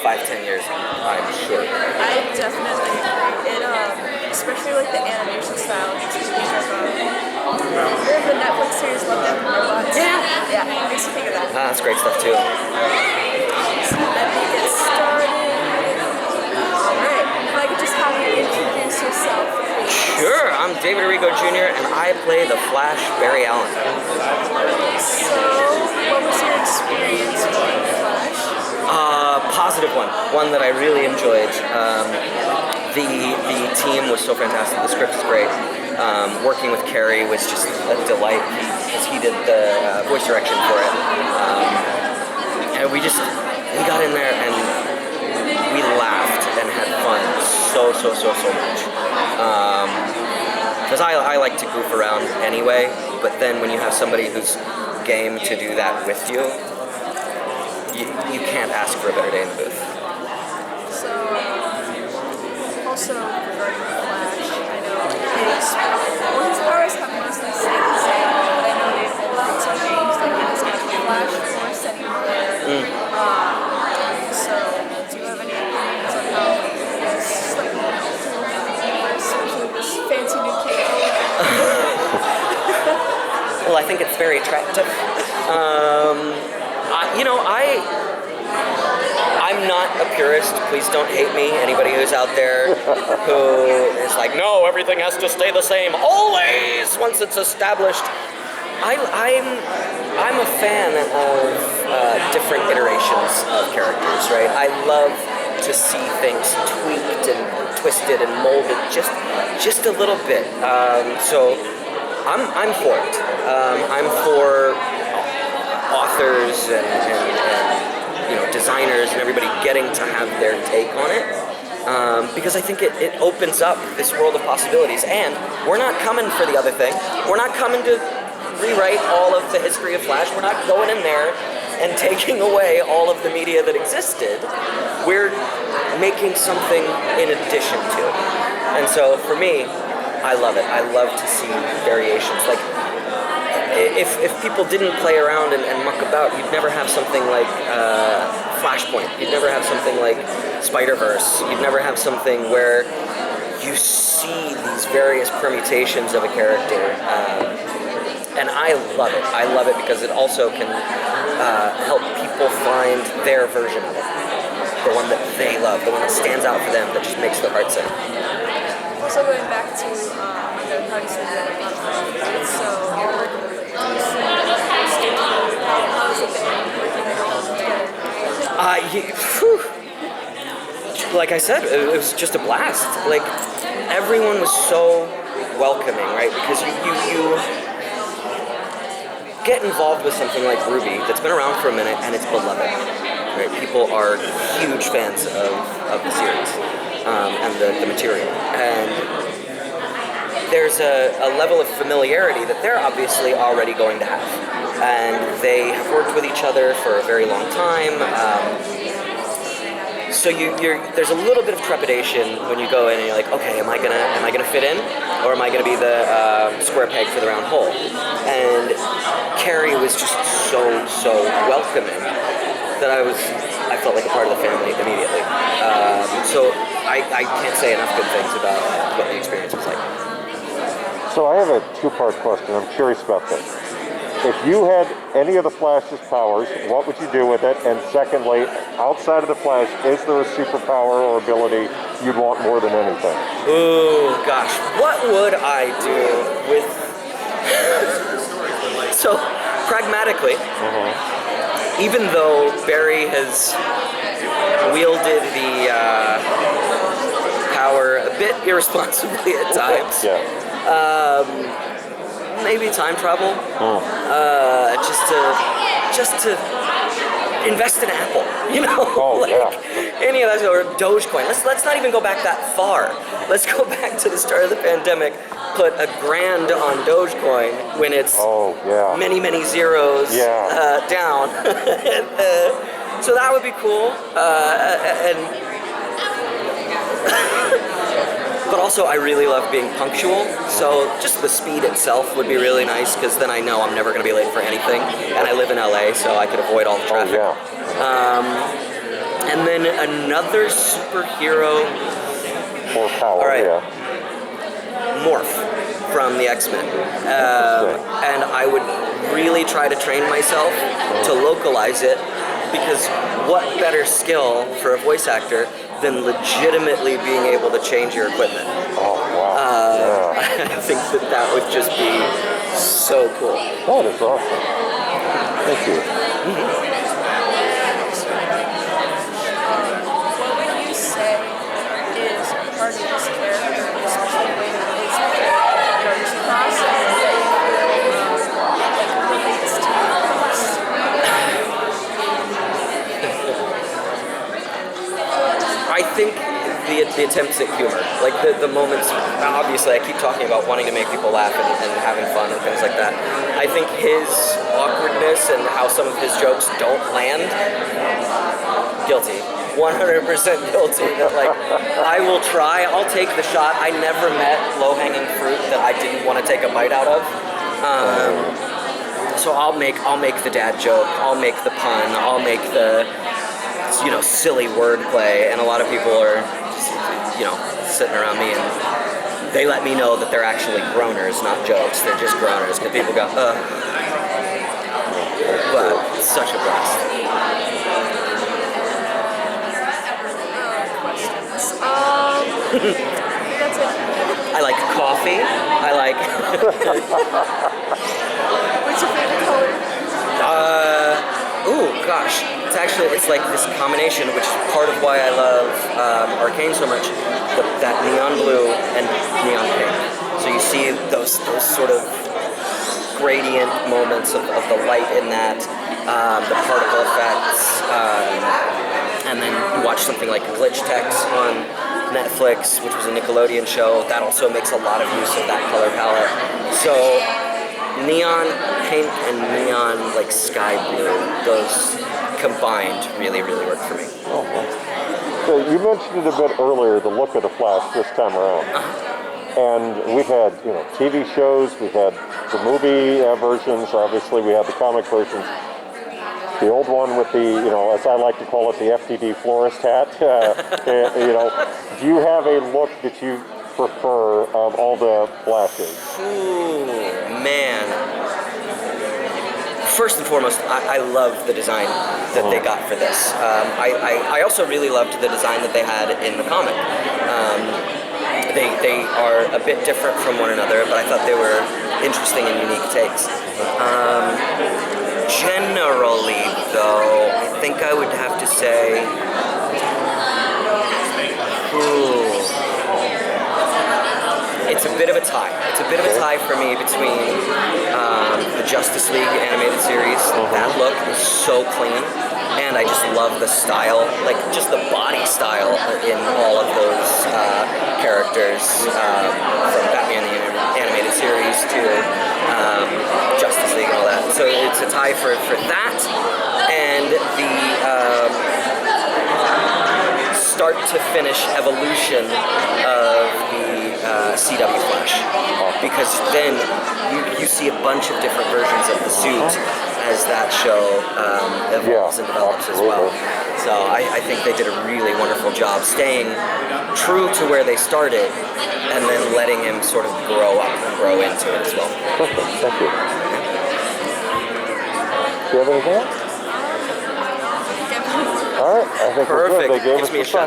5-10 years, I'm sure. I definitely agree. It, especially like the animation style makes me think of the Netflix series Love, Death, and Robots. Yeah, it makes me think of that. That's great stuff too. So let me get started. Alright, if I could just have you introduce yourself, please. Sure, I'm David Errigo Jr. and I play the Flash Barry Allen. So, what was your experience with the Flash? Positive one that I really enjoyed. The team was so fantastic. The script is great. Working with Carrie was just a delight because he did the voice direction for it. And we got in there and we laughed and had fun so much. Because I like to goof around anyway, but then when you have somebody who's game to do that with you, you can't ask for a better day in the booth. So, also regarding the Flash, I know his powers have mostly stayed the same, but I know they've also changed, like he doesn't have the Flash Force anymore. So, do you have any opinions on how this, like, especially this fancy new cape? Well, I think it's very attractive. I'm not a purist. Please don't hate me. Anybody who's out there who is like, no, everything has to stay the same always once it's established. I'm a fan of different iterations of characters, right? I love to see things tweaked and twisted and molded just a little bit. So I'm for it. I'm for authors and designers and everybody getting to have their take on it, because I think it opens up this world of possibilities. And we're not coming for the other thing. We're not coming to rewrite all of the history of Flash. We're not going in there and taking away all of the media that existed. We're making something in addition to it. And so for me, I love it. I love to see variations. Like, if people didn't play around and muck about, you'd never have something like Flashpoint. You'd never have something like Spider-Verse. You'd never have something where you see these various permutations of a character. And I love it. I love it because it also can help people find their version of it. The one that they love, the one that stands out for them, that just makes their heart sing. Also going back to how you said that about so how's it been working together? Like I said, it was just a blast. Like, everyone was so welcoming, right? Because you get involved with something like RWBY that's been around for a minute and it's beloved. Right? People are huge fans of the series and the material. And there's a level of familiarity that they're obviously already going to have. And they have worked with each other for a very long time. So there's a little bit of trepidation when you go in and you're like, okay, am I gonna fit in, or am I gonna be the square peg for the round hole? And Carrie was just so welcoming that I felt like a part of the family immediately. So I can't say enough good things about what the experience was like. So I have a two-part question. I'm curious about this. If you had any of the Flash's powers, what would you do with it? And secondly, outside of the Flash, is there a superpower or ability you'd want more than anything? Ooh, gosh. What would I do with... So, pragmatically, even though Barry has wielded the power a bit irresponsibly at times, maybe time travel, just to invest in Apple, any of that, or Dogecoin. Let's not even go back that far. Let's go back to the start of the pandemic. Put $1,000 on Dogecoin when it's many zeros down. So that would be cool. But also, I really love being punctual, so just the speed itself would be really nice, because then I know I'm never going to be late for anything, and I live in LA, so I could avoid all the traffic. And then another superhero Or power, All right. yeah. Morph from the X-Men. And I would really try to train myself to localize it, because what better skill for a voice actor than legitimately being able to change your equipment? Oh, wow. Yeah. I think that would just be so cool. That is awesome. Thank you. What would you say is part of this character, especially the way that it is portrayed? His process that you feel like relates to the books. I think the attempts at humor, like the moments, obviously I keep talking about wanting to make people laugh and having fun and things like that. I think his awkwardness and how some of his jokes don't land, guilty. 100% guilty. That like, I will try, I'll take the shot. I never met low-hanging fruit that I didn't want to take a bite out of. So I'll make the dad joke, I'll make the pun, I'll make the silly wordplay, and a lot of people are sitting around me and they let me know that they're actually groaners, not jokes. They're just groaners because people go, ugh. But it's such a blast. That's it. I like coffee. I like. What's your favorite color? Gosh. It's like this combination, which is part of why I love Arcane so much. That neon blue and neon pink. So you see those sort of gradient moments of the light in that, the particle effects, and then you watch something like Glitch Text on Netflix, which was a Nickelodeon show. That also makes a lot of use of that color palette. So neon pink and neon like sky blue, those combined really work for me. Oh, wow. So you mentioned it a bit earlier, the look of the Flash this time around. And we've had, TV shows, we've had the movie versions, obviously we have the comic versions. The old one with the, as I like to call it, the FTD florist hat. Do you have a look that you prefer of all the Flashes? Ooh, man. First and foremost, I love the design that they got for this. I also really loved the design that they had in the comic. They are a bit different from one another, but I thought they were interesting and unique takes. Generally, though, I think I would have to say, it's a bit of a tie. It's a bit of a tie for me between the Justice League animated series. That look is so clean, and I just love the style, like just the body style in all of those characters, from Batman the animated series to Justice League and all that. So it's a tie for that, and the start to finish evolution of the CW Flash, because then you see a bunch of different versions of the suit as that show evolves and develops as well. So I think they did a really wonderful job staying true to where they started and then letting him sort of grow up and grow into it as well. Perfect, thank you. Do you have anything else? All right, I think we're good. Perfect. They gave Gives us me a the shot.